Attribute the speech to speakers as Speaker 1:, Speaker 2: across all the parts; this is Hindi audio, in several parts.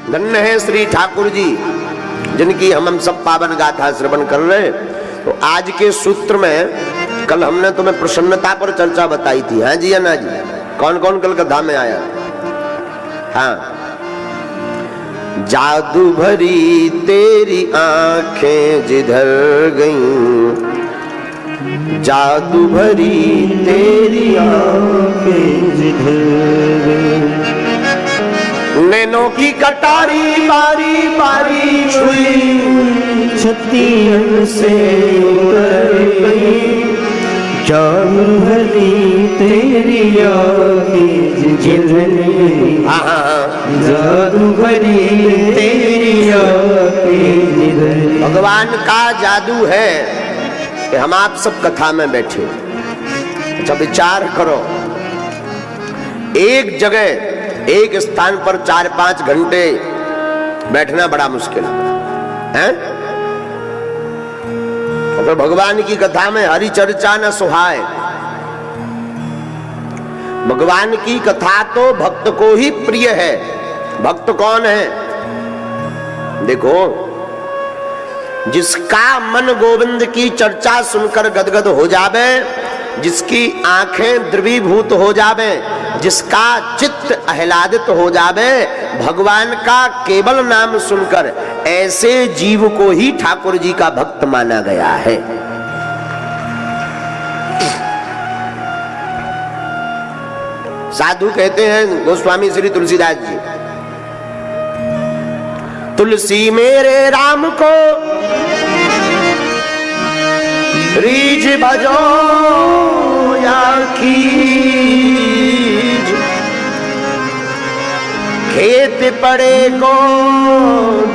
Speaker 1: धन्य है श्री ठाकुर जी जिनकी हम सब पावन गाथा श्रवण कर रहे हैं। तो आज के सूत्र में कल हमने तुम्हें प्रसन्नता पर चर्चा बताई थी। हाँ जी या ना जी? कौन कौन कल कथा में आया? हाँ, जादू भरी तेरी आंखें जिधर गईं, जादू भरी तेरी आंखें जिधर गईं, नैनों की कटारी बारी बारी छुई, छत्ती से उतर गई, जादू भरी तेरी आंखें जिधर गईं, जादू भरी तेरी आंखें जिधर गईं। भगवान का जादू है कि हम आप सब कथा में बैठे। अच्छा विचार करो, एक जगह एक स्थान पर 4-5 घंटे बैठना बड़ा मुश्किल है। और फिर भगवान की कथा में हरि चर्चा न सुहाए। भगवान की कथा तो भक्त को ही प्रिय है। भक्त कौन है? देखो, जिसका मन गोविंद की चर्चा सुनकर गदगद हो जावे, जिसकी आंखें द्रवीभूत हो जावे, जिसका चित्त आह्लादित हो जावे भगवान का केवल नाम सुनकर, ऐसे जीव को ही ठाकुर जी का भक्त माना गया है। साधु कहते हैं गोस्वामी श्री तुलसीदास जी, तुलसी मेरे राम को रीझ भजो या कीज, खेत पड़े को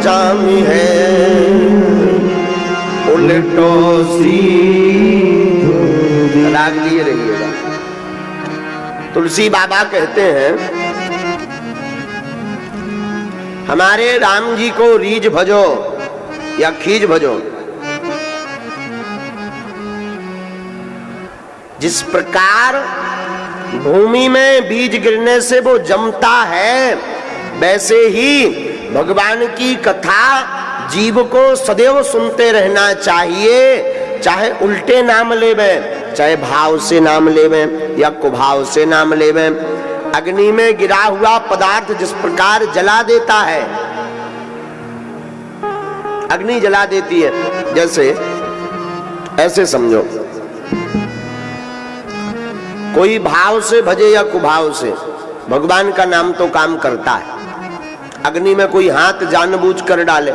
Speaker 1: जामी है उल्टो सीधो। राग लिए रहिएगा। तुलसी बाबा कहते हैं हमारे राम जी को रीझ भजो या खीज भजो। जिस प्रकार भूमि में बीज गिरने से वो जमता है, वैसे ही भगवान की कथा जीव को सदैव सुनते रहना चाहिए। चाहे उल्टे नाम लेवे, चाहे भाव से नाम लेवे या कुभाव से नाम लेवे। अग्नि में गिरा हुआ पदार्थ जिस प्रकार जला देता है, अग्नि जला देती है, जैसे ऐसे समझो, कोई भाव से भजे या कुभाव से भगवान का नाम तो काम करता है। अग्नि में कोई हाथ जानबूझ कर डाले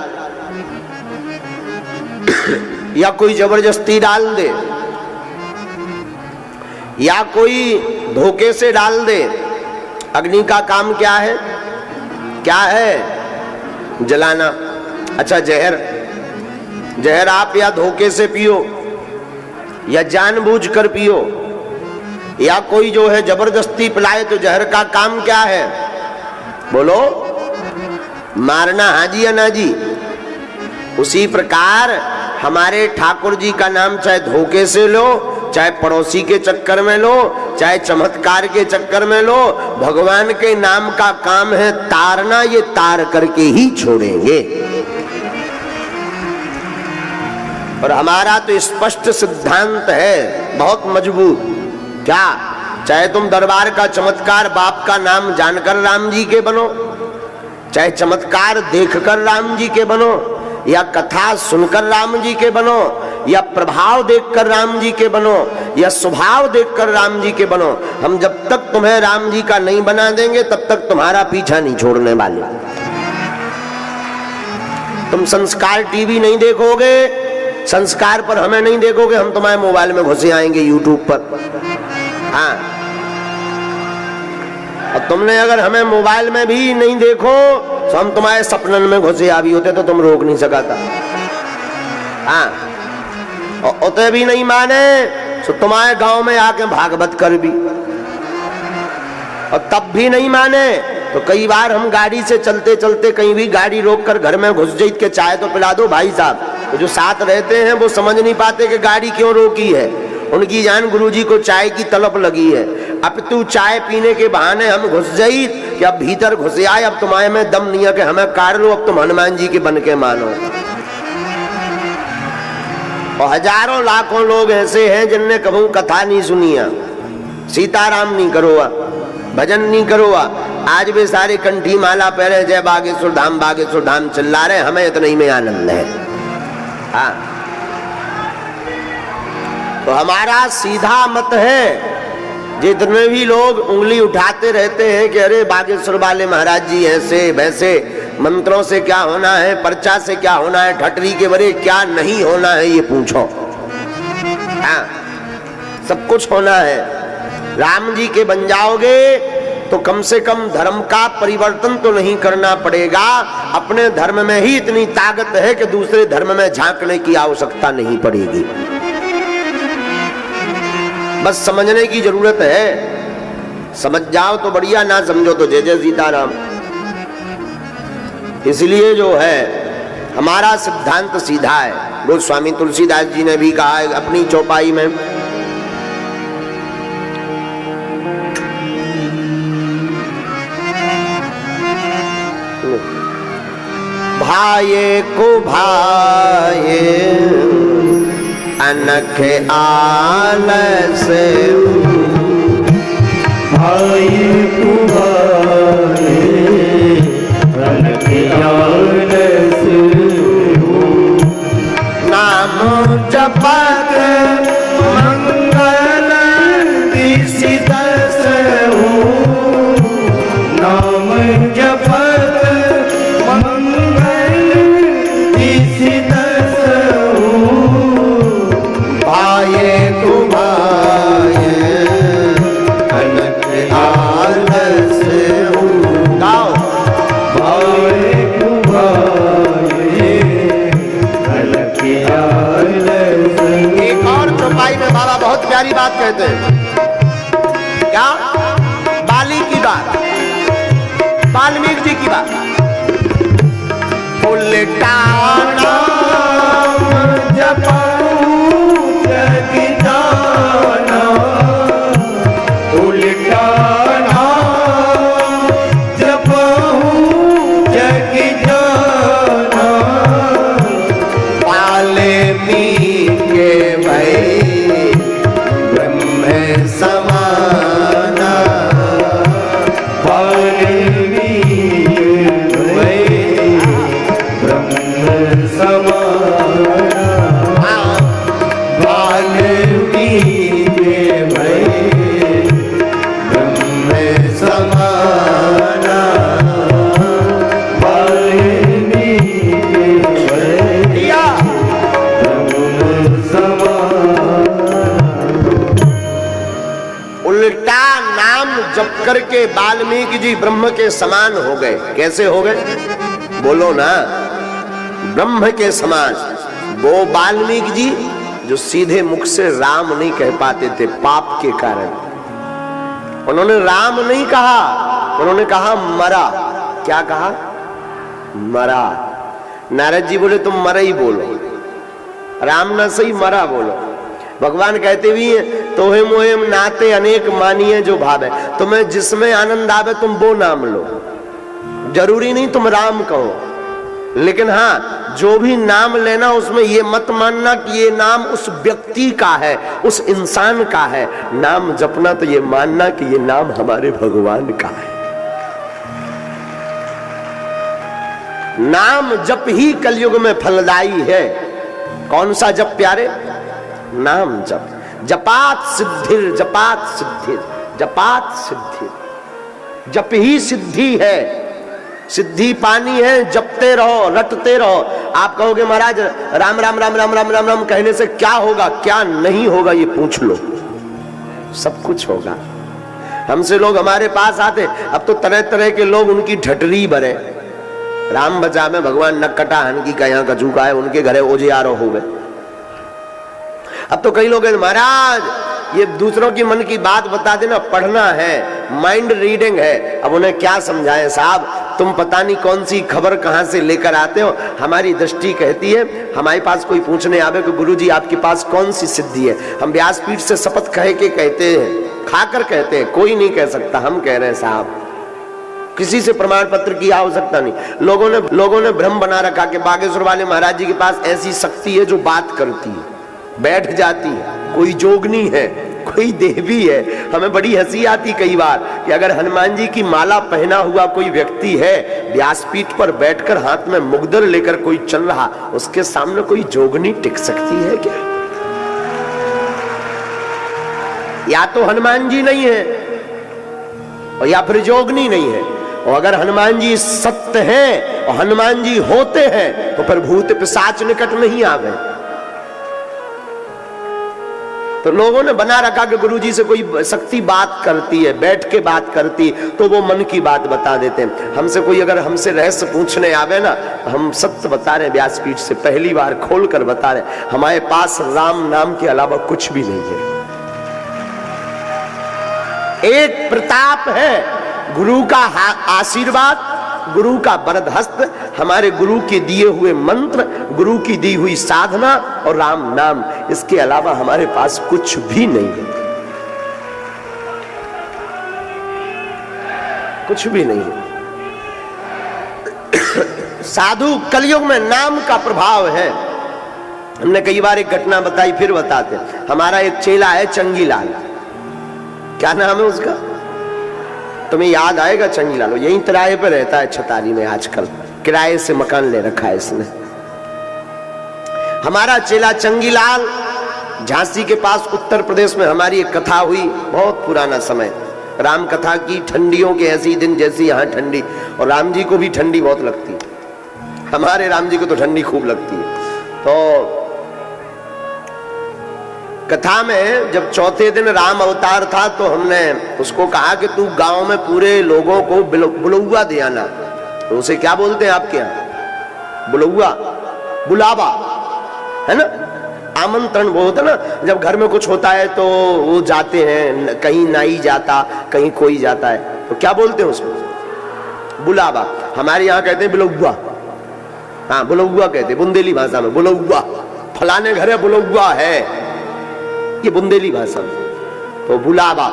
Speaker 1: या कोई जबरदस्ती डाल दे या कोई धोखे से डाल दे, अग्नि का काम क्या है? क्या है? जलाना। अच्छा जहर, जहर आप या धोखे से पियो या जानबूझ कर पियो या कोई जो है जबरदस्ती पिलाए, तो जहर का काम क्या है? बोलो, मारना। हाजी या ना जी? उसी प्रकार हमारे ठाकुर जी का नाम चाहे धोखे से लो, चाहे पड़ोसी के चक्कर में लो, चाहे चमत्कार के चक्कर में लो, भगवान के नाम का काम है तारना। ये तार करके ही छोड़ेंगे। और हमारा तो स्पष्ट सिद्धांत है, बहुत मजबूत। क्या? चाहे तुम दरबार का चमत्कार बाप का नाम जानकर राम जी के बनो, चाहे चमत्कार देखकर राम जी के बनो, या कथा सुनकर राम जी के बनो, या प्रभाव देखकर राम जी के बनो, या स्वभाव देखकर राम जी के बनो। हम जब तक तुम्हें राम जी का नहीं बना देंगे तब तक तुम्हारा पीछा नहीं छोड़ने वाले। तुम संस्कार टीवी नहीं देखोगे, संस्कार पर हमें नहीं देखोगे, हम तुम्हारे मोबाइल में घुसे आएंगे यूट्यूब पर। हाँ, और तुमने अगर हमें मोबाइल में भी नहीं देखो तो हम तुम्हारे सपनन में घुसे आ भी होते तो तुम रोक नहीं सका था। हाँ, और उते भी नहीं माने तो तुम्हारे गांव में आके भागवत कर भी, और तब भी नहीं माने तो कई बार हम गाड़ी से चलते चलते कहीं भी गाड़ी रोक कर घर में घुस जाए के चाय तो पिला दो भाई साहब। तो जो साथ रहते हैं वो समझ नहीं पाते कि गाड़ी क्यों रोकी है। उनकी जान गुरुजी को चाय की तलब लगी है। अब तू चाय पीने के बहाने हम घुस जाई कि अब भीतर घुस आए, अब तुम्हारे में दम नहीं है कि हमें कार लो, अब तुम हनुमान जी के बन के मानो। और हजारों लाखों लोग ऐसे हैं जिनने कभी कथा नहीं सुनी है, सीताराम नहीं करो, भजन नहीं करो, आज भी सारे कंठी माला पहरे जय बागेश्वर धाम चिल्ला रहे, हमें इतना ही में आनंद है। हाँ, तो हमारा सीधा मत है। जितने भी लोग उंगली उठाते रहते हैं कि अरे बागेश्वर वाले महाराज जी ऐसे वैसे, मंत्रों से क्या होना है, पर्चा से क्या होना है, ठटरी के बरे क्या नहीं होना है, ये पूछो। हाँ, सब कुछ होना है। राम जी के बन जाओगे तो कम से कम धर्म का परिवर्तन तो नहीं करना पड़ेगा। अपने धर्म में ही इतनी ताकत है कि दूसरे धर्म में झांकने की आवश्यकता नहीं पड़ेगी। बस समझने की जरूरत है। समझ जाओ तो बढ़िया, ना समझो तो जय जय सीताराम। इसलिए जो है हमारा सिद्धांत सीधा है। गोस्वामी तुलसीदास जी ने भी कहा है अपनी चौपाई में, भाये को भाये अनख आलस,
Speaker 2: भाये को भाये अनख आलस,
Speaker 1: नाम जपत
Speaker 2: मंगल दिसिदस हो, नाम जपत मंगल दिसिदस हो,
Speaker 1: भाये को भाये अनख आलस हो। गाओ,
Speaker 2: भाये को भाये अनख आलस।
Speaker 1: एक और चौपाई में बाबा बहुत प्यारी बात कहते हैं। क्या? बाली की बात, वाल्मीकि जी की बात। उल्टा
Speaker 2: नाम जपऊं जग जाना, उल्टा नाम जपऊं जग जाना,
Speaker 1: वाल्मीकि भई ब्रह्म समाना,
Speaker 2: वाल्मीकि भई ब्रह्म समाना, वाल्मीकि भई ब्रह्म समाना, वाल्मीकि भई
Speaker 1: दिया।
Speaker 2: ब्रह्म समाना।
Speaker 1: उल्टा नाम जप करके वाल्मीकि जी ब्रह्म के समान हो गए। कैसे हो गए? बोलो ना, ब्रह्म के समान। वो वाल्मीकि जी जो सीधे मुख से राम नहीं कह पाते थे पाप के कारण, उन्होंने राम नहीं कहा, उन्होंने कहा मरा। क्या कहा? मरा। नारद जी बोले तुम मरा ही बोलो, राम ना सही मरा बोलो। भगवान कहते भी हैं तोहे मोहे नाते अनेक मानिए जो भावे, तुम्हें जिसमें आनंद आवे तुम वो नाम लो, जरूरी नहीं तुम राम कहो। लेकिन हाँ, जो भी नाम लेना उसमें ये मत मानना कि ये नाम उस व्यक्ति का है, उस इंसान का है। नाम जपना तो ये मानना कि ये नाम हमारे भगवान का है। नाम जप ही कलयुग में फलदायी है। कौन सा जप प्यारे? नाम जप। जपात सिद्धिर, जपात सिद्धिर, जपात सिद्धिर। जप ही सिद्धि है। सिद्धि पानी है, जपते रहो, रटते रहो। आप कहोगे महाराज राम राम राम राम राम राम राम कहने से क्या होगा, क्या नहीं होगा, ये पूछ लो, सब कुछ होगा। हमसे लोग हमारे पास आते, अब तो तरह तरह के लोग उनकी ढटरी भरे। राम बचा में भगवान नक्कटा हनकी का यहाँ कचू का है, उनके घरे ओजे आरो हो गए। अब तो कई लोग महाराज ये दूसरों की मन की बात बता देना, पढ़ना है, माइंड रीडिंग है। अब उन्हें क्या समझाएं साहब, तुम पता नहीं कौन सी खबर कहां से लेकर आते हो। हमारी दृष्टि कहती है, हमारे पास कोई पूछने आवे कि गुरुजी आपके पास कौन सी सिद्धि है, हम व्यासपीठ से शपथ कह के कहते हैं खाकर कहते हैं, कोई नहीं कह सकता, हम कह रहे हैं साहब, किसी से प्रमाण पत्र की आवश्यकता नहीं। लोगों ने भ्रम बना रखा कि बागेश्वर वाले महाराज जी के पास ऐसी शक्ति है जो बात करती है, बैठ जाती है, कोई जोगनी है, कोई देवी है। हमें बड़ी हंसी आती कई बार कि अगर हनुमान जी की माला पहना हुआ कोई व्यक्ति है, व्यासपीठ पर बैठकर हाथ में मुगदर लेकर कोई चल रहा, उसके सामने कोई जोगनी टिक सकती है क्या? या तो हनुमान जी नहीं है और या फिर जोगनी नहीं है। और अगर हनुमान जी सत्य हैं और हनुमान जी होते हैं तो फिर भूत पिशाच निकट नहीं आवे। तो लोगों ने बना रखा कि गुरुजी से कोई शक्ति बात करती है, बैठ के बात करती, तो वो मन की बात बता देते हैं। हमसे कोई अगर हमसे रहस्य पूछने आवे ना, हम सत्य बता रहे, व्यासपीठ से पहली बार खोल कर बता रहे, हमारे पास राम नाम के अलावा कुछ भी नहीं है। एक प्रताप है, गुरु का आशीर्वाद, गुरु का वरद हस्त, हमारे गुरु के दिए हुए मंत्र, गुरु की दी हुई साधना और राम नाम, इसके अलावा हमारे पास कुछ भी नहीं है, कुछ भी नहीं है। साधु कलयुग में नाम का प्रभाव है। हमने कई बार एक घटना बताई, फिर बताते हैं। हमारा एक चेला है चंगीलाल, क्या नाम है उसका, तुम्हें याद आएगा? चंगीलाल यहीं किराए पे रहता है, छतारी में, आजकल किराए से मकान ले रखा है इसने। हमारा चेला चंगीलाल, झांसी के पास उत्तर प्रदेश में हमारी एक कथा हुई, बहुत पुराना समय, राम कथा की। ठंडियों के ऐसी दिन जैसी यहाँ ठंडी, और राम जी को भी ठंडी बहुत लगती है। हमारे राम जी को तो ठंडी खूब लगती है। तो कथा में जब चौथे दिन राम अवतार था तो हमने उसको कहा कि तू गांव में पूरे लोगों को बुलौआ दे आना। तो उसे क्या बोलते हैं आपके यहाँ? बुलौआ, बुलावा, है ना, आमंत्रण वो होता ना, जब घर में कुछ होता है तो वो जाते हैं, कहीं नाई जाता, कहीं कोई जाता है, तो क्या बोलते हैं उसको? बुलावा। हमारे यहाँ कहते हैं बुलौआ, हाँ बुलौआ कहते हैं, बुंदेली भाषा में बुलौआ, फलाने घर है बुलौआ है, ये बुंदेली भाषा में। तो बुलावा।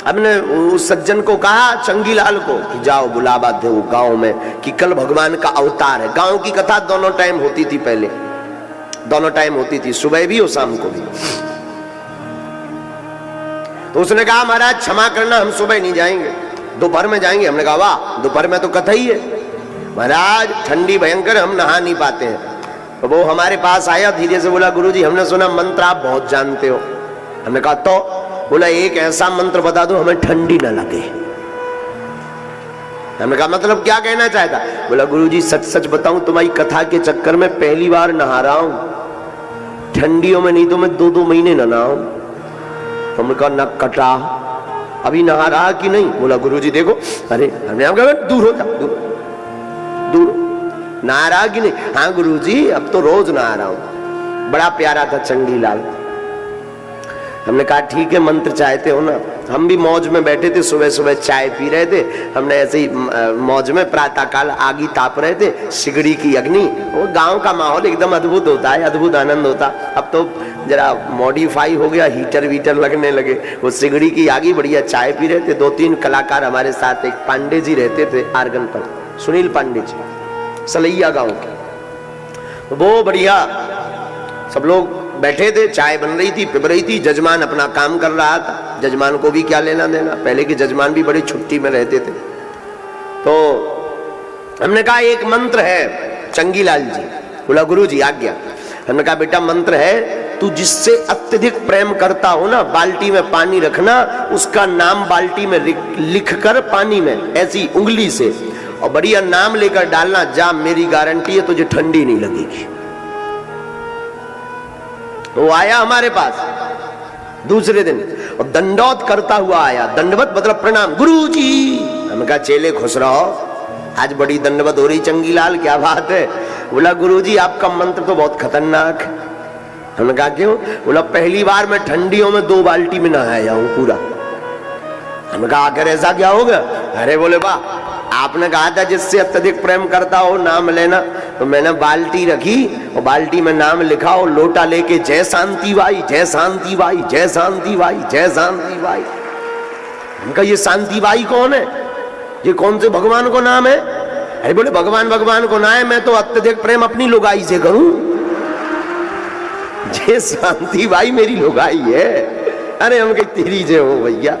Speaker 1: हमने उस सज्जन को कहा, चंगीलाल को, कि जाओ बुलावा दो गांव में, कि कल भगवान का अवतार है। गांव की कथा दोनों टाइम होती थी, पहले दोनों टाइम होती थी, सुबह भी और शाम को भी। तो उसने कहा महाराज क्षमा करना, हम सुबह नहीं जाएंगे, दोपहर में जाएंगे। हमने कहा वाह, दोपहर में तो कथा ही है। महाराज ठंडी भयंकर, हम नहा नहीं पाते हैं। तो वो हमारे पास आया, धीरे से बोला, गुरुजी हमने सुना मंत्र आप बहुत जानते हो। हमने कहा तो? बोला एक ऐसा मंत्र बता दो हमें ठंडी ना लगे। हमने कहा मतलब क्या कहना चाहता? बोला गुरुजी सच सच बताऊं, तुम्हारी कथा के चक्कर में पहली बार नहा रहा हूं, ठंडियों में नहीं तो मैं 2-2 महीने न नहाऊं। हमने कहा न कटा, अभी नहा रहा कि नहीं? बोला गुरुजी देखो, अरे हमने कहा दूर हो जा, दूर नहा रहा कि नहीं? हाँ गुरुजी अब तो रोज नहा रहा हूं। बड़ा प्यारा था चंगीलाल। हमने कहा ठीक है, मंत्र चाहते हो ना? हम भी मौज में बैठे थे, सुबह सुबह चाय पी रहे थे, हमने ऐसे ही मौज में प्रातः काल आगी ताप रहे थे, सिगड़ी की अग्नि। वो गांव का माहौल एकदम अद्भुत होता है, अद्भुत आनंद होता। अब तो जरा मॉडिफाई हो गया, हीटर वीटर लगने लगे। वो सिगड़ी की आगी, बढ़िया चाय पी रहे थे। 2-3 कलाकार हमारे साथ, एक पांडे जी रहते थे आर्गन पर, सुनील पांडे जी, सलैया गांव के, वो बढ़िया सब लोग बैठे थे, चाय बन रही थी, पिब रही थी, जजमान अपना काम कर रहा था। जजमान को भी क्या लेना देना, पहले के जजमान भी बड़ी छुट्टी में रहते थे। तो हमने कहा एक मंत्र है। चंगीलाल जी बोला गुरुजी आज्ञा। हमने कहा बेटा मंत्र है, तू जिससे अत्यधिक प्रेम करता हो ना, बाल्टी में पानी रखना, उसका नाम बाल्टी में लिख कर पानी में ऐसी उंगली से, और बढ़िया नाम लेकर डालना, जा मेरी गारंटी है तुझे ठंडी नहीं लगेगी। वो आया हमारे पास दूसरे दिन और दंडौत करता हुआ आया। दंडवत मतलब प्रणाम, गुरुजी। हमने कहा चेले खुश रहो, आज बड़ी दंडवत हो रही चंगीलाल, क्या बात है? बोला गुरुजी आपका मंत्र तो बहुत खतरनाक। हमने कहा क्यों? बोला पहली बार मैं ठंडियों में 2 बाल्टी में नहाया हूं पूरा। हमने कहा आखिर ऐसा क्या हो गया? अरे बोले वाह, आपने कहा था जिससे अत्यधिक प्रेम करता हो नाम लेना, तो मैंने बाल्टी रखी और बाल्टी में नाम लिखा और लोटा लेके जय शांति बाई, जय शांति बाई, जय शांति बाई, जय शांति बाई। उनका ये शांति बाई कौन है? ये कौन से भगवान को नाम है? अरे बोले भगवान भगवान को ना है, मैं तो अत्यधिक प्रेम अपनी लुगाई से करूं। जय शांति बाई मेरी लुगाई है। अरे हम कहीं तेरी जय हो भैया।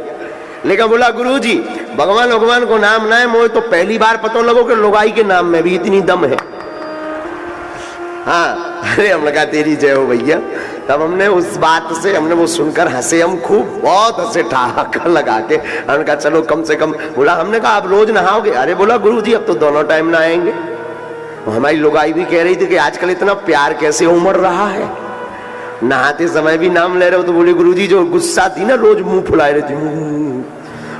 Speaker 1: लेकिन बोला गुरुजी भगवान भगवान को नाम ना है, मुझे तो पहली बार पता लगो कि लुगाई के नाम में भी इतनी दम है। हाँ, अरे हम लगा तेरी जय हो भैया। तब हमने उस बात से हमने वो सुनकर हंसे, हम खूब बहुत हंसे ठहाका लगा के। हमने कहा चलो कम से कम, बोला हमने कहा आप रोज नहाओगे? अरे बोला गुरुजी अब तो दोनों टाइम नहाएंगे। हमारी लुगाई भी कह रही थी कि आजकल इतना प्यार कैसे उमड़ रहा है, नहाते समय भी नाम ले रहे हो। तो बोले गुरुजी जो गुस्सा थी ना, रोज मुंह फुलाए रहती,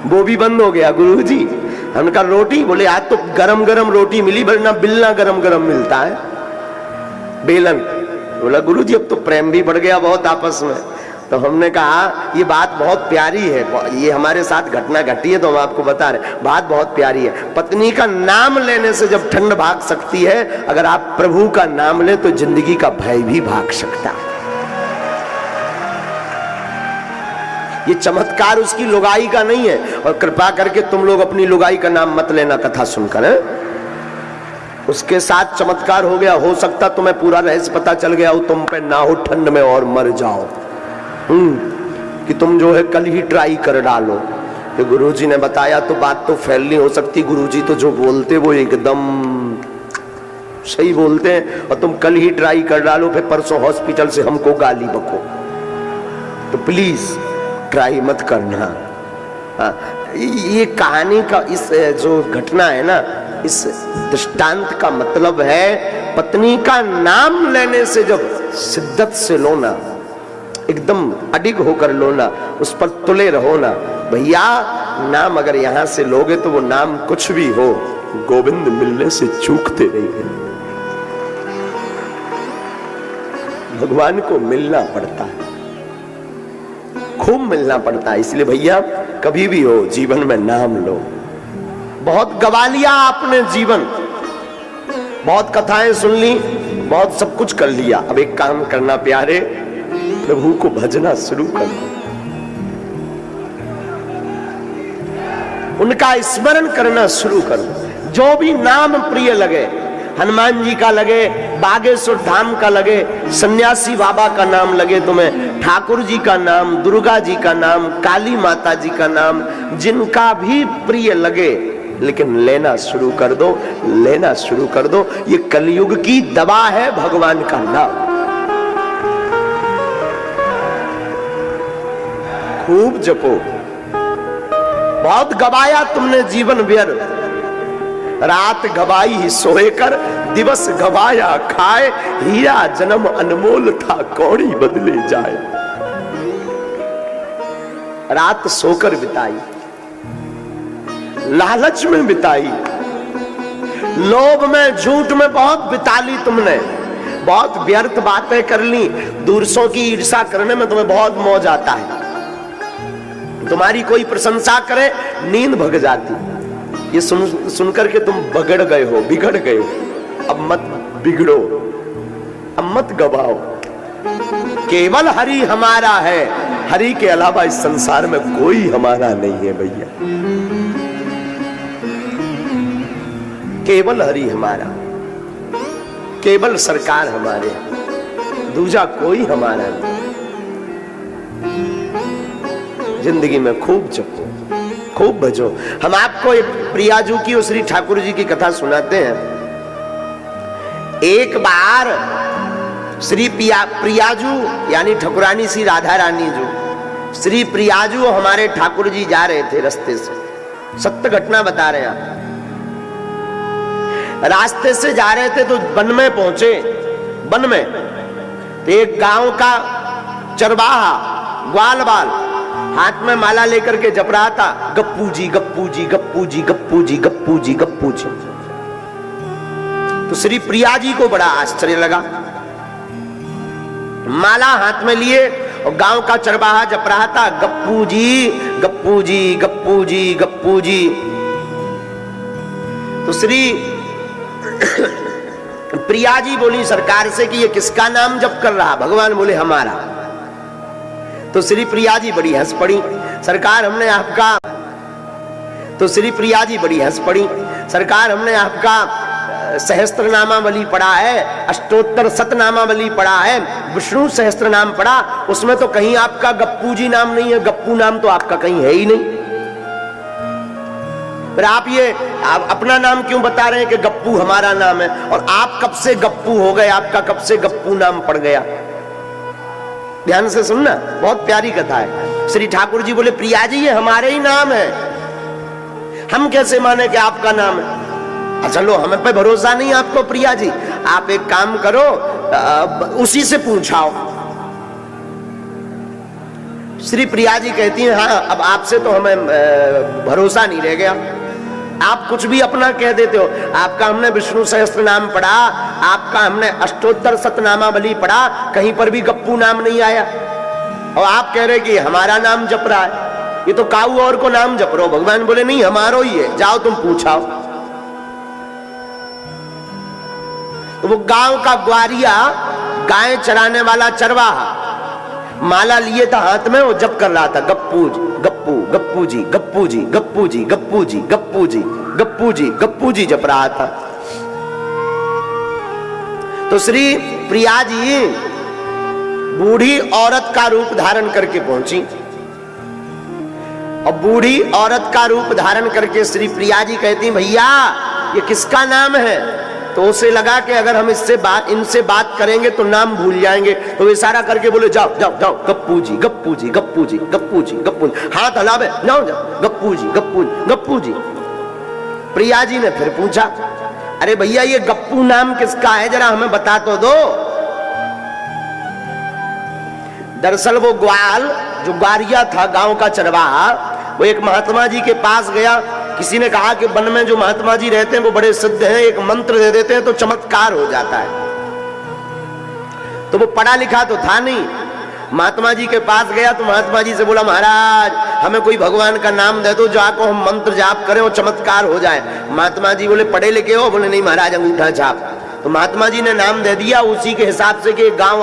Speaker 1: वो भी बंद हो गया गुरुजी। हमने कहा रोटी? बोले आज तो गरम गरम रोटी मिली, वरना बिलना गरम गरम मिलता है, बेलन। बोला गुरुजी अब तो प्रेम भी बढ़ गया बहुत आपस में। तो हमने कहा ये बात बहुत प्यारी है, ये हमारे साथ घटना घटी है तो हम आपको बता रहे, बात बहुत प्यारी है। पत्नी का नाम लेने से जब ठंड भाग सकती है, अगर आप प्रभु का नाम लें तो जिंदगी का भय भी भाग सकता है। ये चमत्कार उसकी लुगाई का नहीं है। और कृपा करके तुम लोग अपनी लुगाई का नाम मत लेना कथा सुनकर, है? उसके साथ चमत्कार हो गया, हो सकता तुम्हें पूरा रहस्य पता चल गया हो, तुम पे ना हो ठंड में और मर जाओ। कि तुम जो है कल ही ट्राई कर डालो। तो गुरुजी ने बताया तो बात तो फैल नहीं हो सकती। गुरुजी तो जो बोलते वो एकदम सही बोलते हैं, और तुम कल ही ट्राई कर डालो, फिर परसों हॉस्पिटल से हमको गाली बको। तो प्लीज ट्राई मत करना। ये कहानी का इस जो घटना है ना, इस दृष्टांत का मतलब है पत्नी का नाम लेने से जब शिद्दत से लो ना, एकदम अडिग होकर लो ना, उस पर तुले रहो ना भैया। नाम अगर यहां से लोगे तो वो नाम कुछ भी हो, गोविंद मिलने से चूकते नहीं है। भगवान को मिलना पड़ता है, खूब मिलना पड़ता है। इसलिए भैया कभी भी हो जीवन में नाम लो। बहुत गवा लिया आपने जीवन, बहुत कथाएं सुन ली, बहुत सब कुछ कर लिया। अब एक काम करना प्यारे, प्रभु को भजना शुरू कर दो, उनका स्मरण करना शुरू कर दो। जो भी नाम प्रिय लगे, हनुमान जी का लगे, बागेश्वर धाम का लगे, सन्यासी बाबा का नाम लगे तुम्हें, ठाकुर जी का नाम, दुर्गा जी का नाम, काली माता जी का नाम, जिनका भी प्रिय लगे, लेकिन लेना शुरू कर दो, लेना शुरू कर दो। ये कलयुग की दवा है भगवान का नाम। खूब जपो। बहुत गवाया तुमने जीवन व्यर्थ, रात गवाई सोए कर, दिवस गवाया खाए, हीरा जन्म अनमोल था कौड़ी बदले जाए। रात सोकर बिताई, लालच में बिताई, लोभ में, झूठ में बहुत बिता ली तुमने, बहुत व्यर्थ बातें कर ली। दूसरों की ईर्ष्या करने में तुम्हें बहुत मौज आता है। तुम्हारी कोई प्रशंसा करे, नींद भग जाती। ये सुनकर के तुम बगड़ गए हो, बिगड़ गए हो। अब मत बिगड़ो, अब मत गवाओ। केवल हरि हमारा है, हरि के अलावा इस संसार में कोई हमारा नहीं है भैया। केवल हरि हमारा, केवल सरकार हमारे, दूजा कोई हमारा नहीं। जिंदगी में खूब जपो, खूब भजो। हम आपको एक प्रियाजू की और श्री ठाकुर जी की कथा सुनाते हैं। एक बार श्री प्रियाजू यानी ठकुरानी श्री राधा रानी जो, श्री प्रियाजू हमारे ठाकुर जी जा रहे थे रास्ते से, सत्य घटना बता रहे हैं। रास्ते से जा रहे थे तो वन में पहुंचे। वन में तो एक गांव का चरवाहा ग्वाल बाल हाथ में माला लेकर के जप रहा था, गप्पू जी गप्पू जी गप्पू जी गप्पू जी गप्पू जी गप्पू जी। तो श्री प्रिया जी को बड़ा आश्चर्य लगा। माला हाथ में लिए और गांव का चरवाहा जप रहा था, गप्पू जी गप्पू जी गप्पू जी गप्पू जी। तो श्री प्रिया जी बोली सरकार से कि ये किसका नाम जप कर रहा? भगवान बोले हमारा। तो श्री प्रिया जी बड़ी हंस पड़ी, सरकार हमने आपका। तो श्री प्रिया जी बड़ी हंस पड़ी, सरकार हमने आपका सहस्त्र नामावली पढ़ा है, अष्टोत्तर शतनामावली पढ़ा है, विष्णु सहस्त्र नाम पढ़ा, उसमें तो कहीं आपका गप्पू जी नाम नहीं है, गप्पू नाम तो आपका कहीं है ही नहीं। फिर आप अपना नाम क्यों बता रहे हैं कि गप्पू हमारा नाम है? और आप कब से गप्पू हो गए? आपका कब से गप्पू नाम पड़ गया? ध्यान से सुनना, बहुत प्यारी कथा है। श्री ठाकुर जी बोले प्रिया जी ये हमारे ही नाम है, हम कैसे माने कि आपका नाम है? चलो हमें पे भरोसा नहीं आपको प्रिया जी, आप एक काम करो उसी से पूछाओ। श्री प्रिया जी कहती हैं हाँ अब आपसे तो हमें भरोसा नहीं रह गया, आप कुछ भी अपना कह देते हो। आपका हमने विष्णु सहस्त्र नाम पढ़ा, आपका हमने अष्टोत्तर शतनामावली पढ़ा, कहीं पर भी गप्पू नाम नहीं आया, और आप कह रहे कि हमारा नाम जप रहा है, ये तो काऊ और को नाम जप रहे हो। भगवान बोले नहीं हमारो ही है, जाओ तुम पूछाओ। तो वो गांव का ग्वारिया, गाय चराने वाला चरवाहा, माला लिए था हाथ में, वो जप कर रहा था गप्पू जी गप्पू, गप्पू जी गप्पू जी गप्पू जी गप्पू जी गप्पू जी गप्पू जी गप्पू जी जप रहा था। तो श्री प्रिया जी बूढ़ी औरत का रूप धारण करके पहुंची, और बूढ़ी औरत का रूप धारण करके श्री प्रिया जी कहती भैया ये किसका नाम है? तो उसे लगा कि अगर हम इनसे बात करेंगे तो नाम भूल जाएंगे, तो इशारा करके बोले जाओ जाओ जाओ गप्पू जी गप्पू जी गप्पू जी गप्पू जी गप्पू जी, हाथ हलावे जाओ जाओ गप्पू जी गप्पू जी गप्पू जी। प्रिया जी ने फिर पूछा अरे भैया ये गप्पू नाम किसका है, जरा हमें बता तो दो। दरअसल वो ग्वाल जो ग्वारिया था, गांव का चरवाहा, वो एक महात्मा जी के पास गया। किसी ने कहा कि वन में जो महात्मा जी रहते हैं वो बड़े सिद्ध हैं, एक मंत्र दे देते हैं तो चमत्कार हो जाता है। तो वो पढ़ा लिखा तो था नहीं, महात्मा जी के पास गया तो महात्मा जी से बोला महाराज हमें कोई भगवान का नाम दे दो, जाको हम मंत्र जाप करें और चमत्कार हो जाए। महात्मा जी बोले पढ़े लिखे हो? बोले नहीं महाराज अंगूठा छाप। तो महात्मा जी ने नाम दे दिया उसी के हिसाब से कि गांव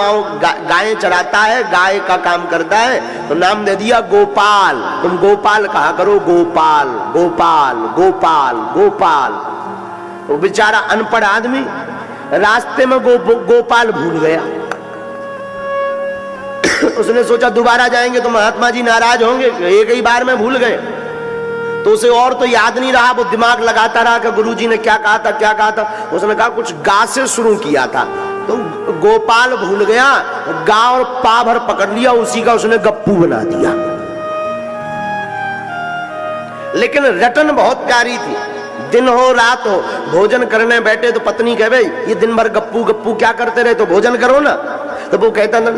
Speaker 1: गायें चराता है, गाय का काम करता है, तो नाम दे दिया गोपाल। तुम गोपाल कहा करो, गोपाल गोपाल गोपाल गोपाल। तो बेचारा अनपढ़ आदमी रास्ते में गोपाल भूल गया। उसने सोचा दोबारा जाएंगे तो महात्मा जी नाराज होंगे, एक ही बार में भूल गए। तो उसे और तो याद नहीं रहा, वो दिमाग लगाता रहा कि गुरुजी ने क्या कहा था क्या कहा था। उसने कहा कुछ गा से शुरू किया था, तो गोपाल भूल गया, गा और पा भर पकड़ लिया, उसी का उसने गप्पू बना दिया। लेकिन रटन बहुत प्यारी थी। दिन हो रात हो, भोजन करने बैठे तो पत्नी कहे भाई ये दिन भर गप्पू गप्पू क्या करते रहे, तो भोजन करो ना। तो वो कहता ना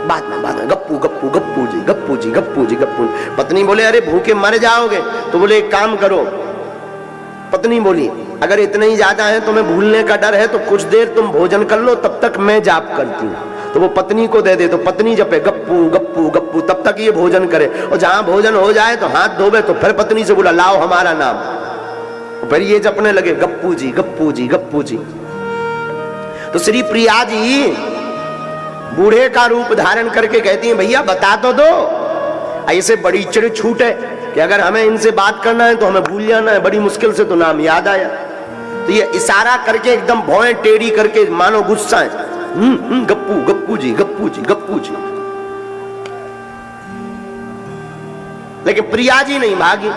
Speaker 1: बात में गप्पू गप्पू गप्पू जी गप्पू जी गप्पू जी गप्पू। पत्नी बोले अरे भूखे मर जाओगे। तो बोले एक काम करो। पत्नी बोली अगर इतना ही ज्यादा है तुम्हें भूलने का डर है तो कुछ देर तुम भोजन कर लो, तब तक मैं जाप करती हूँ। तो वो पत्नी को दे दे, तो पत्नी जपे गप्पू गप्पू गप्पू, तब तक ये भोजन करे। और जहां भोजन हो जाए तो हाथ धोबे, तो फिर पत्नी से बोला लाओ हमारा नाम। फिर ये जपने लगे गप्पू जी गप्पू जी गप्पू जी। तो श्री प्रिया जी बूढ़े का रूप धारण करके कहती हैं भैया बता तो दो। ऐसे बड़ी चिड़ छूट है कि अगर हमें इनसे बात करना है तो हमें भूल जाना है, बड़ी मुश्किल से तो नाम याद आया। तो ये इशारा करके एकदम भौएं टेढ़ी करके मानो गुस्सा है, गप्पू गप्पू जी गप्पू जी गप्पू जी। लेकिन प्रिया जी नहीं भागी।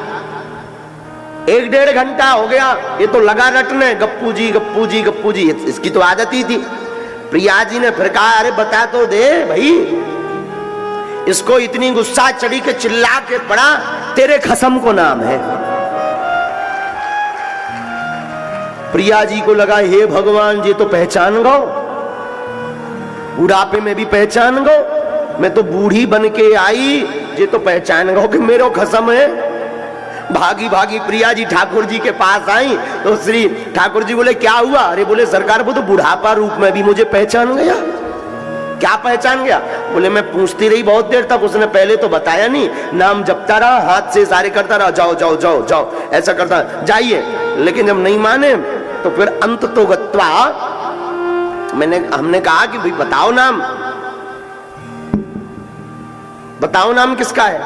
Speaker 1: 1-1.5 घंटा हो गया, ये तो लगा रटने गप्पू जी गप्पू जी गप्पू जी, इसकी तो आदत ही थी। प्रिया जी ने फिर कहा अरे बता तो दे भाई, इसको इतनी गुस्सा चढ़ी के चिल्ला के पड़ा तेरे खसम को नाम है। प्रिया जी को लगा हे भगवान जी तो पहचान गो, बुढ़ापे में भी पहचान गो, मैं तो बूढ़ी बन के आई ये तो पहचान गो कि मेरो खसम है। भागी भागी प्रिया जी ठाकुर जी के पास आई। तो श्री ठाकुर जी बोले क्या हुआ? अरे बोले सरकार वो तो बुढ़ापा रूप में भी मुझे पहचान गया। क्या पहचान गया? बोले मैं पूछती रही बहुत देर तक, उसने पहले तो बताया नहीं, नाम जपता रहा, हाथ से इशारे करता रहा, जाओ जाओ जाओ जाओ ऐसा करता, जाइए लेकिन जब नहीं माने तो फिर अंत तो गत्वा हमने कहा कि भाई बताओ नाम, बताओ नाम किसका है।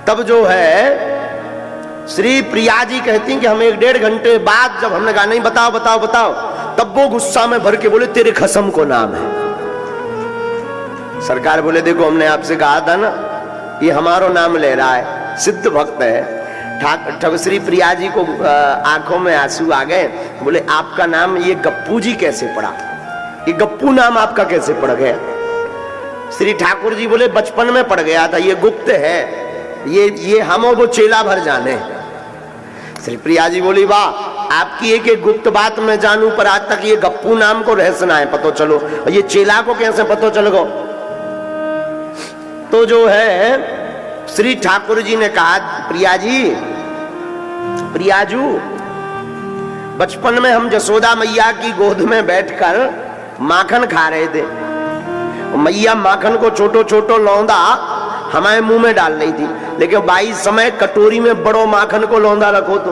Speaker 1: तब जो है श्री प्रिया जी कहती हैं कि हम 1-1.5 घंटे बाद जब हमने कहा नहीं बताओ बताओ बताओ, तब वो गुस्सा में भर के बोले तेरे खसम को नाम है। सरकार बोले देखो हमने आपसे कहा था ना, ये हमारो नाम ले रहा है, सिद्ध भक्त है। ठाकुर श्री प्रिया जी को आंखों में आंसू आ गए, बोले आपका नाम ये गप्पू जी कैसे पड़ा, ये गप्पू नाम आपका कैसे पड़ गया। श्री ठाकुर जी बोले बचपन में पड़ गया था, ये गुप्त है, ये हम और वो चेला भर जाने। श्री प्रिया जी बोली वाह आपकी एक एक गुप्त बात मैं जानू, पर आज तक ये गप्पू नाम को रहस्य ना है पतो चलो, ये चेला को कैसे पतो चल गो। तो जो है श्री ठाकुर जी ने कहा प्रिया जी, प्रियाजू बचपन में हम जसोदा मैया की गोद में बैठकर माखन खा रहे थे, मैया माखन को छोटो छोटो लौंदा हमारे मुंह में डाल रही थी, लेकिन 22 समय कटोरी में बड़ो माखन को लौंदा रखो तो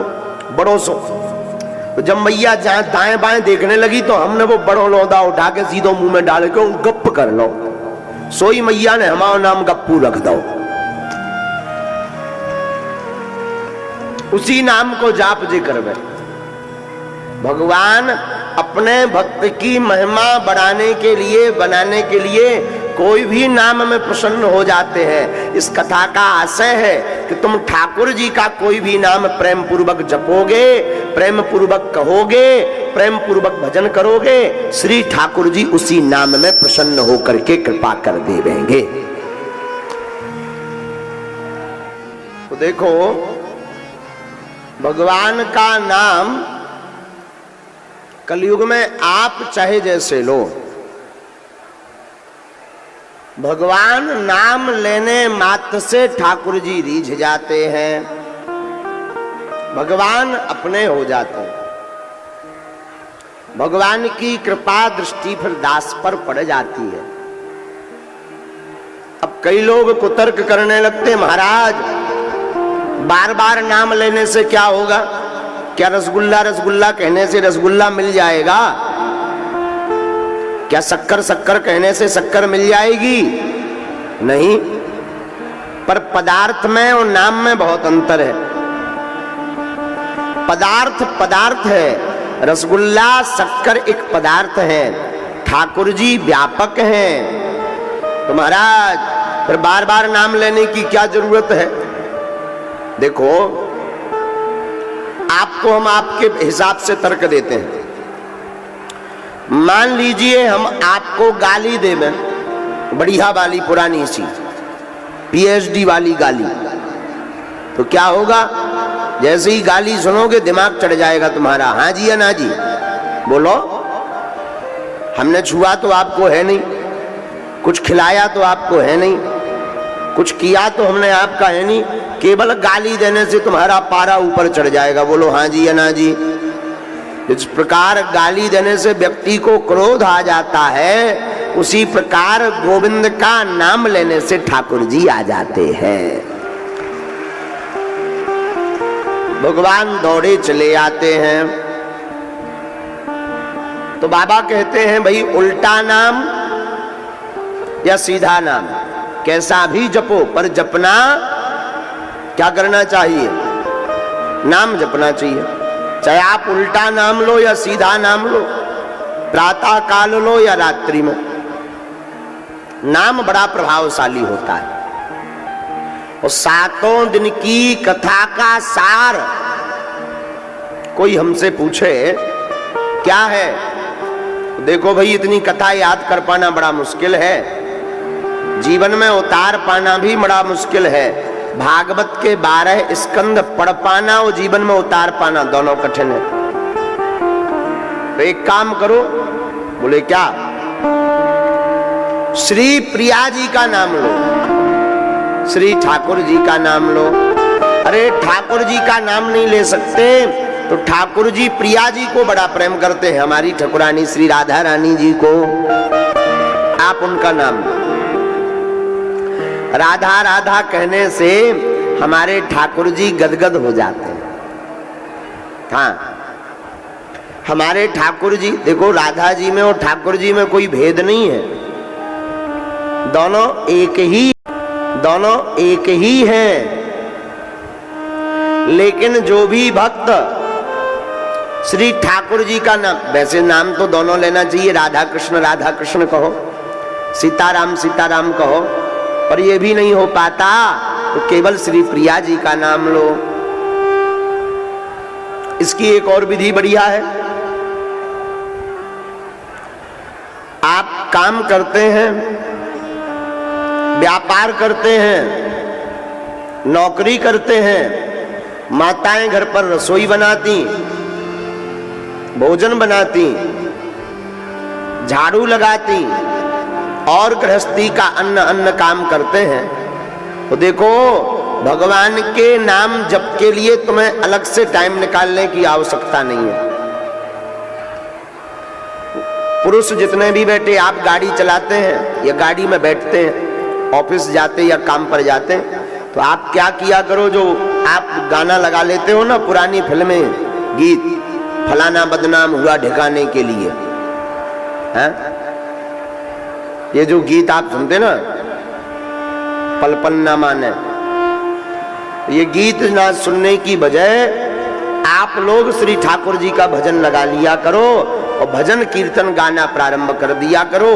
Speaker 1: बड़ो सो, तो जब मैया जहां दाएं बाएं देखने लगी तो हमने वो बड़ो लौंदा उठा के सीधो मुंह में डाल के गप कर लो, सोई मैया ने हमारा नाम गप्पू रख दो। उसी नाम को जाप जे करवे। भगवान अपने भक्त की महिमा बढ़ाने के लिए बनाने के लिए कोई भी नाम में प्रसन्न हो जाते हैं। इस कथा का आशय है कि तुम ठाकुर जी का कोई भी नाम प्रेम पूर्वक जपोगे, प्रेम पूर्वक कहोगे, प्रेम पूर्वक भजन करोगे, श्री ठाकुर जी उसी नाम में प्रसन्न होकर के कृपा कर देंगे। तो देखो भगवान का नाम कलयुग में आप चाहे जैसे लो, भगवान नाम लेने मात्र से ठाकुर जी रीझ जाते हैं, भगवान अपने हो जाते हैं। भगवान की कृपा दृष्टि फिर दास पर पड़ जाती है। अब कई लोग कुतर्क करने लगते महाराज बार बार नाम लेने से क्या होगा, क्या रसगुल्ला रसगुल्ला कहने से रसगुल्ला मिल जाएगा, क्या शक्कर शक्कर कहने से शक्कर मिल जाएगी, नहीं। पर पदार्थ में और नाम में बहुत अंतर है। पदार्थ पदार्थ है, रसगुल्ला शक्कर एक पदार्थ है, ठाकुर जी व्यापक हैं। तो महाराज फिर बार बार नाम लेने की क्या जरूरत है। देखो आपको हम आपके हिसाब से तर्क देते हैं। मान लीजिए हम आपको गाली देवें, बढ़िया वाली पुरानी सी PhD वाली गाली, तो क्या होगा, जैसे ही गाली सुनोगे दिमाग चढ़ जाएगा तुम्हारा, हाँ जी या ना जी बोलो। हमने छुआ तो आपको है नहीं, कुछ खिलाया तो आपको है नहीं, कुछ किया तो हमने आपका है नहीं, केवल गाली देने से तुम्हारा पारा ऊपर चढ़ जाएगा, बोलो हाँ जी या ना जी। इस प्रकार गाली देने से व्यक्ति को क्रोध आ जाता है, उसी प्रकार गोविंद का नाम लेने से ठाकुर जी आ जाते हैं। भगवान दौड़े चले आते हैं। तो बाबा कहते हैं भाई उल्टा नाम या सीधा नाम कैसा भी जपो, पर जपना क्या करना चाहिए, नाम जपना चाहिए। चाहे आप उल्टा नाम लो या सीधा नाम लो, प्रातः काल लो या रात्रि में, नाम बड़ा प्रभावशाली होता है। और 7 दिन की कथा का सार कोई हमसे पूछे क्या है, देखो भाई इतनी कथा याद कर पाना बड़ा मुश्किल है, जीवन में उतार पाना भी बड़ा मुश्किल है। भागवत के 12 स्कंद पढ़ पाना और जीवन में उतार पाना दोनों कठिन है। तो एक काम करो, बोले क्या, श्री प्रिया जी का नाम लो, श्री ठाकुर जी का नाम लो। अरे ठाकुर जी का नाम नहीं ले सकते तो ठाकुर जी प्रिया जी को बड़ा प्रेम करते हैं, हमारी ठकुरानी श्री राधा रानी जी को, आप उनका नाम लो। राधा राधा कहने से हमारे ठाकुर जी गदगद हो जाते हैं। हाँ, हमारे ठाकुर जी देखो, राधा जी में और ठाकुर जी में कोई भेद नहीं है, दोनों एक ही हैं। लेकिन जो भी भक्त श्री ठाकुर जी का नाम, वैसे नाम तो दोनों लेना चाहिए, राधा कृष्ण कहो, सीताराम सीताराम कहो, पर ये भी नहीं हो पाता तो केवल श्री प्रिया जी का नाम लो। इसकी एक और विधि बढ़िया है। आप काम करते हैं, व्यापार करते हैं, नौकरी करते हैं, माताएं घर पर रसोई बनाती, भोजन बनाती, झाड़ू लगाती और गृहस्थी का अन्न काम करते हैं, तो देखो भगवान के नाम जप के लिए तुम्हें अलग से टाइम निकालने की आवश्यकता नहीं है। पुरुष जितने भी बैठे, आप गाड़ी चलाते हैं या गाड़ी में बैठते हैं, ऑफिस जाते या काम पर जाते हैं, तो आप क्या किया करो, जो आप गाना लगा लेते हो ना, पुरानी फिल्में, गीत, फलाना बदनाम हुआ ठिकाने के लिए, हैं? ये जो गीत आप सुनते ना, पलपन ना माने, ये गीत ना सुनने की बजाय आप लोग श्री ठाकुर जी का भजन लगा लिया करो और भजन कीर्तन गाना प्रारंभ कर दिया करो।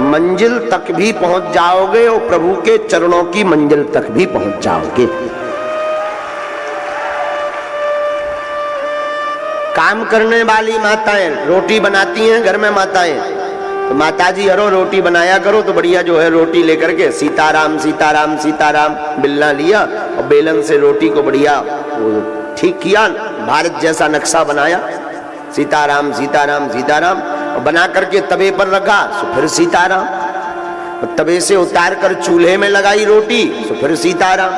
Speaker 1: मंजिल तक भी पहुंच जाओगे और प्रभु के चरणों की मंजिल तक भी पहुंच जाओगे। काम करने वाली माताएं रोटी बनाती हैं घर में, माताएं, तो माताजी हरो रोटी बनाया करो, तो बढ़िया जो है रोटी लेकर के सीताराम सीताराम सीताराम बेलना लिया और बेलन से रोटी को बढ़िया ठीक किया, भारत जैसा नक्शा बनाया, सीताराम सीताराम सीताराम, और बना करके तवे पर रखा, तो फिर सीताराम, और तवे से उतार कर चूल्हे में लगाई रोटी, तो फिर सीताराम,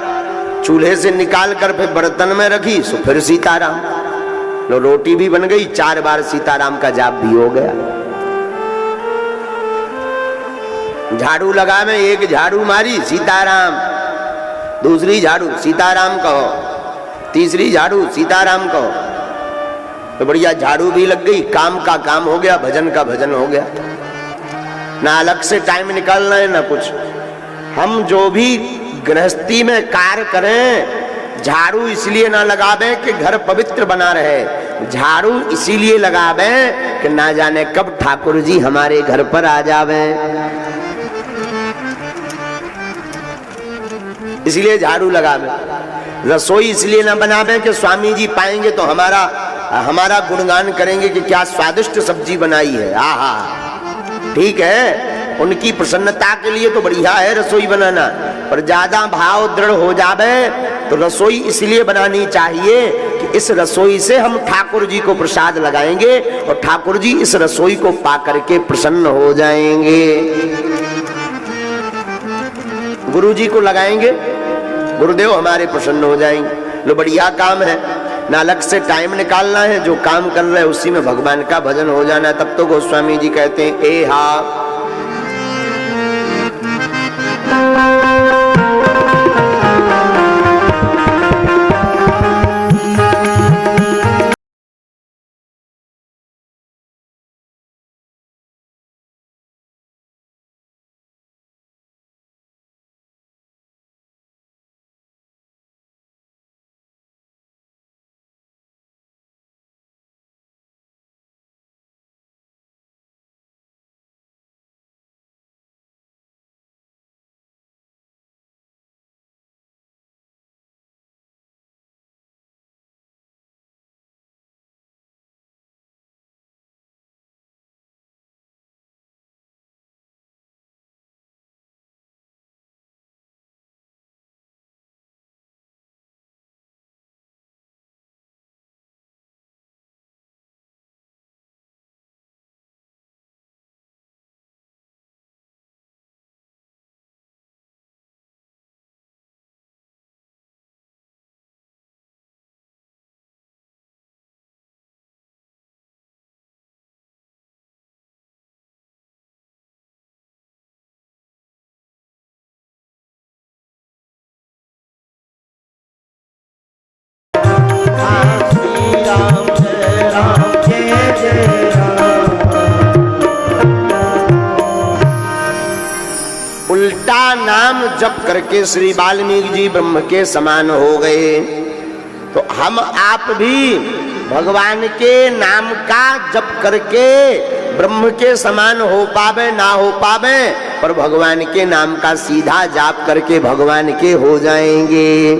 Speaker 1: चूल्हे से निकाल कर फिर बर्तन में रखी, तो फिर सीताराम, लो रोटी भी बन गई, 4 बार सीताराम का जाप भी हो गया। झाड़ू लगा में एक झाड़ू मारी सीताराम, दूसरी झाड़ू सीताराम कहो, तीसरी झाड़ू सीताराम कहो, तो बढ़िया झाड़ू भी लग गई, काम का काम हो गया, भजन का भजन हो गया। ना अलग से टाइम निकालना है ना कुछ। हम जो भी गृहस्थी में कार्य करें, झाड़ू इसलिए ना लगावें कि घर पवित्र बना रहे, झाड़ू इसीलिए लगावें कि ना जाने कब ठाकुर जी हमारे घर पर आ जावें, इसलिए झाड़ू लगावे। रसोई इसलिए ना बनावे कि स्वामी जी पाएंगे तो हमारा गुणगान करेंगे कि क्या स्वादिष्ट सब्जी बनाई है, आहा, ठीक है, उनकी प्रसन्नता के लिए तो बढ़िया है रसोई बनाना, पर ज्यादा भाव दृढ़ हो जावे तो रसोई इसलिए बनानी चाहिए कि इस रसोई से हम ठाकुर जी को प्रसाद लगाएंगे और ठाकुर जी इस रसोई को पा करके प्रसन्न हो जाएंगे। गुरु जी को लगाएंगे, गुरुदेव हमारे प्रसन्न हो जाएंगे। लो बढ़िया काम है, ना अलग से टाइम निकालना है, जो काम कर रहे हैं उसी में भगवान का भजन हो जाना है। तब तो गोस्वामी जी कहते हैं, ए हा जप करके श्री वाल्मीकि जी ब्रह्म के समान हो गए। तो हम आप भी भगवान के नाम का जप करके ब्रह्म के समान हो पावे ना हो पावे, पर भगवान के नाम का सीधा जाप करके भगवान के हो जाएंगे।